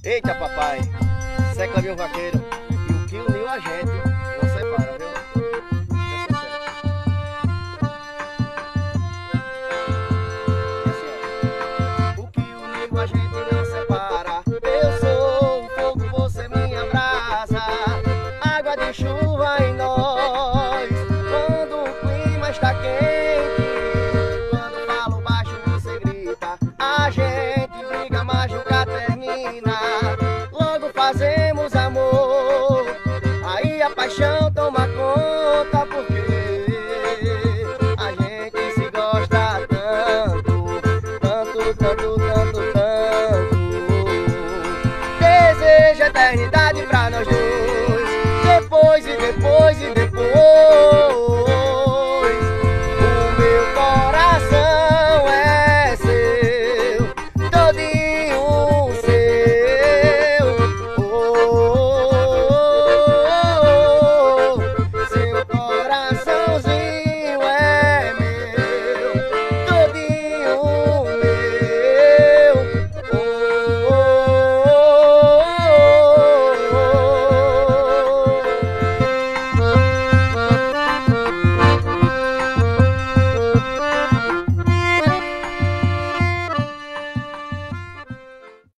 Eita papai, Secla meu vaqueiro. E o que uniu a gente não separa, viu? Dessa certo. E assim, ó. O que uniu a gente não separa. Eu sou o fogo, você minha brasa. Água de chuva em nós. Quando o clima está quente, quando falo baixo você grita. A gente briga, mas nunca termina. Logo fazemos amor, aí a paixão toma conta, porque a gente se gosta tanto, tanto, tanto, tanto, tanto. Desejo a eternidade pra nós dois, depois e depois e depois.